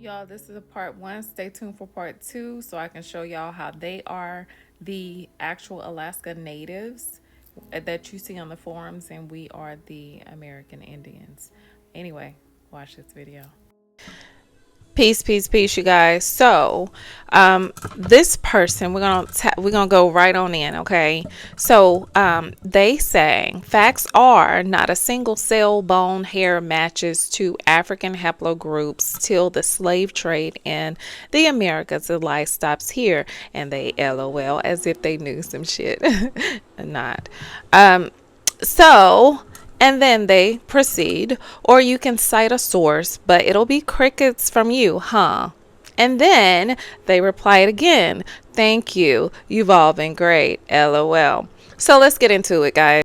Y'all, this is a part one. Stay tuned for part two so I can show y'all how they are the actual Alaska natives that you see on the forums, and we are the American Indians. Anyway, watch this video. Peace, peace, peace, you guys. So, this person, we're gonna go right on in, okay? So, they say facts are not a single cell, bone, hair matches to African haplogroups till the slave trade in the Americas. The life stops here, and they LOL as if they knew some shit. Not. So, and then they proceed, or you can cite a source, but it'll be crickets from you, huh? And then they replied again, thank you, you've all been great, LOL. So let's get into it, guys.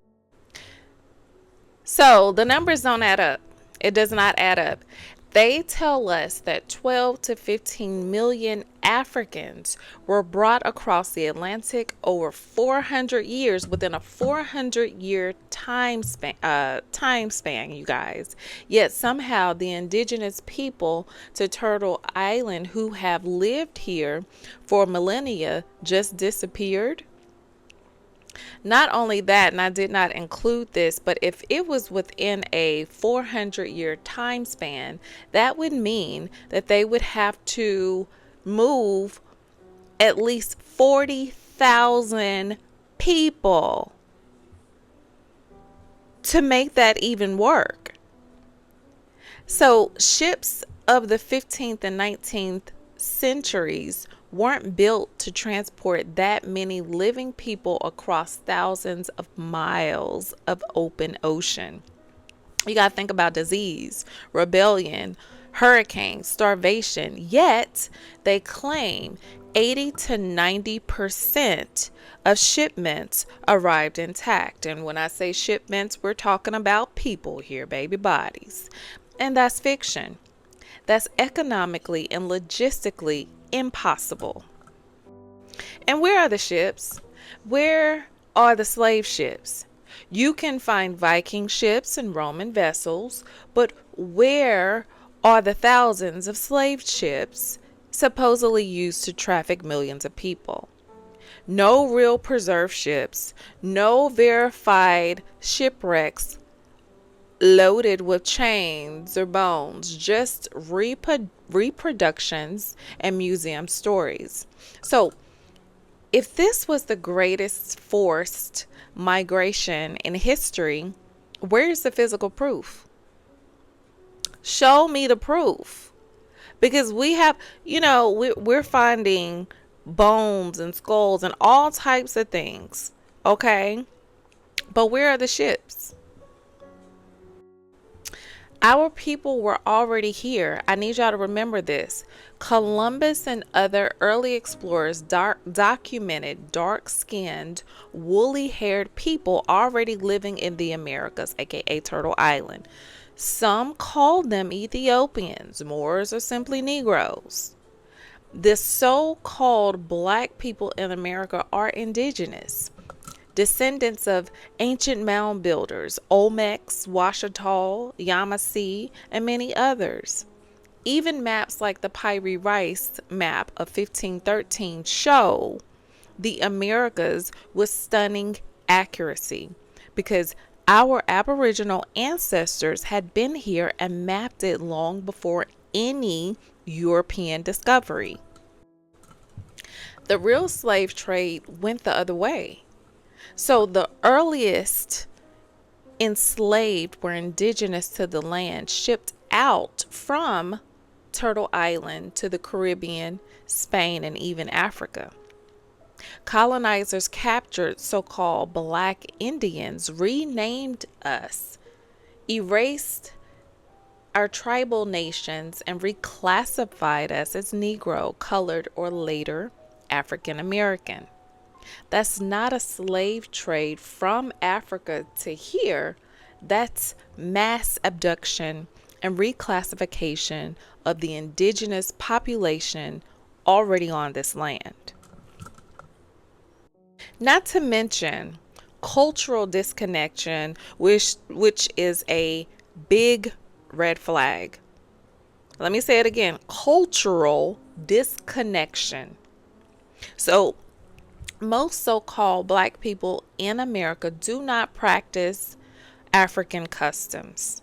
So the numbers don't add up. It does not add up. They tell us that 12 to 15 million Africans were brought across the Atlantic over 400 years, within a 400-year time span, you guys. Yet somehow the indigenous people to Turtle Island who have lived here for millennia just disappeared. Not only that, and I did not include this, but if it was within a 400-year time span, that would mean that they would have to move at least 40,000 people to make that even work. So ships of the 15th and 19th centuries weren't built to transport that many living people across thousands of miles of open ocean. You got to think about disease, rebellion, hurricanes, starvation. Yet they claim 80 to 90% of shipments arrived intact. And when I say shipments, we're talking about people here, baby bodies. And that's fiction. That's economically and logistically impossible. And where are the ships? Where are the slave ships? You can find Viking ships and Roman vessels, but where are the thousands of slave ships supposedly used to traffic millions of people? No real preserved ships, no verified shipwrecks loaded with chains or bones, just reproductions and museum stories. So, if this was the greatest forced migration in history, where's the physical proof? Show me the proof. Because we have, we're finding bones and skulls and all types of things, okay? But where are the ships? Our people were already here. I need y'all to remember this. Columbus and other early explorers documented dark-skinned, woolly-haired people already living in the Americas, aka Turtle Island. Some called them Ethiopians, Moors, or simply Negroes. The so-called black people in America are indigenous, descendants of ancient mound builders, Olmecs, Washita, Yamasee, and many others. Even maps like the Pyrie Rice map of 1513 show the Americas with stunning accuracy, because our Aboriginal ancestors had been here and mapped it long before any European discovery. The real slave trade went the other way. So the earliest enslaved were indigenous to the land, shipped out from Turtle Island to the Caribbean, Spain, and even Africa. Colonizers captured so-called black Indians, renamed us, erased our tribal nations, and reclassified us as Negro, colored, or later African American. That's not a slave trade from Africa to here. That's mass abduction and reclassification of the indigenous population already on this land. Not to mention cultural disconnection, which is a big red flag. Let me say it again, cultural disconnection. So, most so called black people in America do not practice African customs.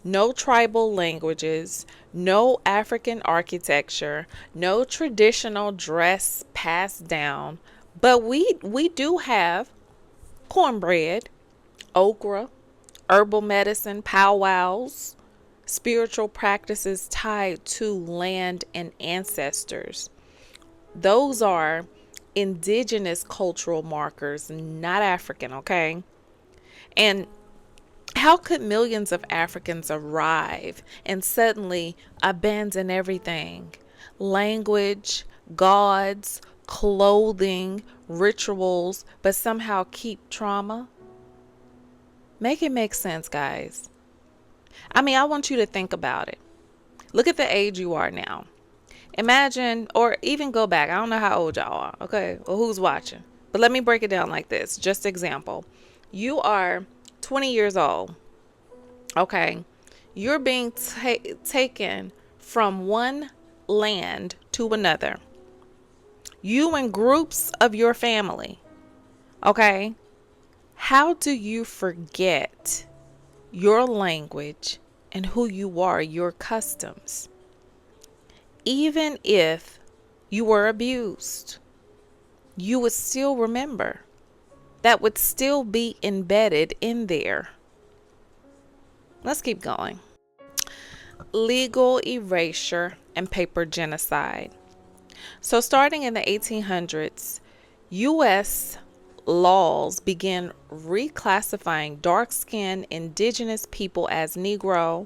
No tribal languages, no African architecture, no traditional dress passed down, but we do have cornbread, okra, herbal medicine, powwows, spiritual practices tied to land and ancestors. Those are indigenous cultural markers, not African, okay? And how could millions of Africans arrive and suddenly abandon everything? Language, gods, clothing, rituals, but somehow keep trauma? Make it make sense, guys. I mean, I want you to think about it. Look at the age you are now. Imagine, or even go back. I don't know how old y'all are, okay, or who's watching. But let me break it down like this. Just example. You are 20 years old, okay? You're being taken from one land to another. You and groups of your family, okay? How do you forget your language and who you are, your customs? Even if you were abused, you would still remember. That would still be embedded in there. Let's keep going. Legal erasure and paper genocide. So, starting in the 1800s, U.S. laws began reclassifying dark skinned indigenous people as Negro,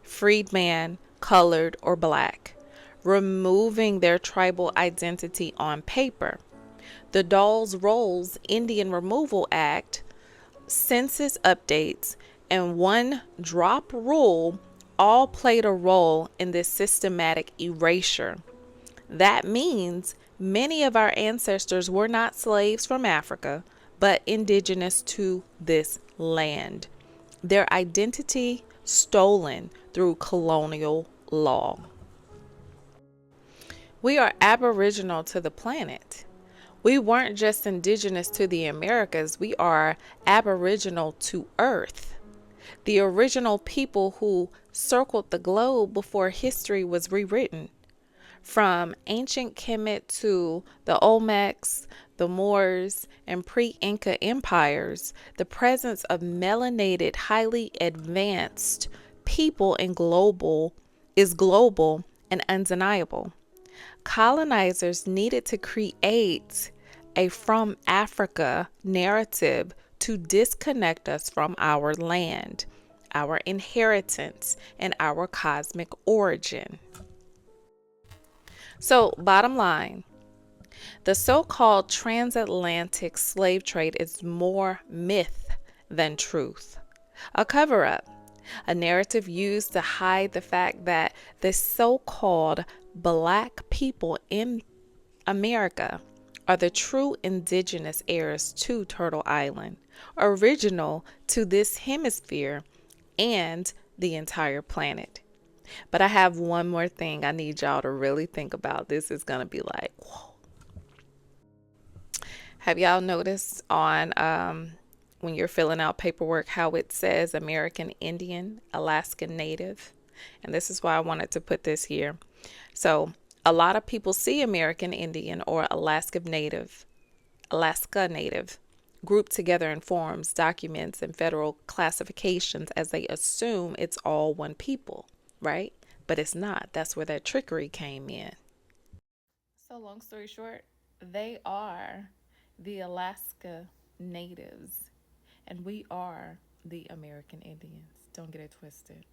freedman, colored, or black, removing their tribal identity on paper. The Dawes Rolls Indian Removal Act, census updates, and one drop rule all played a role in this systematic erasure. That means many of our ancestors were not slaves from Africa, but indigenous to this land. Their identity stolen through colonial law. We are aboriginal to the planet. We weren't just indigenous to the Americas, we are aboriginal to Earth. The original people who circled the globe before history was rewritten. From ancient Kemet to the Olmecs, the Moors, and pre-Inca empires, the presence of melanated, highly advanced people is global and undeniable. Colonizers needed to create a from Africa narrative to disconnect us from our land, our inheritance, and our cosmic origin. So, bottom line, the so called transatlantic slave trade is more myth than truth. A cover up, a narrative used to hide the fact that the so called black people in America are the true indigenous heirs to Turtle Island, original to this hemisphere and the entire planet. But I have one more thing I need y'all to really think about. This is going to be like, whoa. Have y'all noticed on when you're filling out paperwork how it says American Indian, Alaskan Native? And this is why I wanted to put this here. So, a lot of people see American Indian or Alaska Native grouped together in forms, documents, and federal classifications as they assume it's all one people, right? But it's not. That's where that trickery came in. So, long story short, they are the Alaska Natives, and we are the American Indians. Don't get it twisted.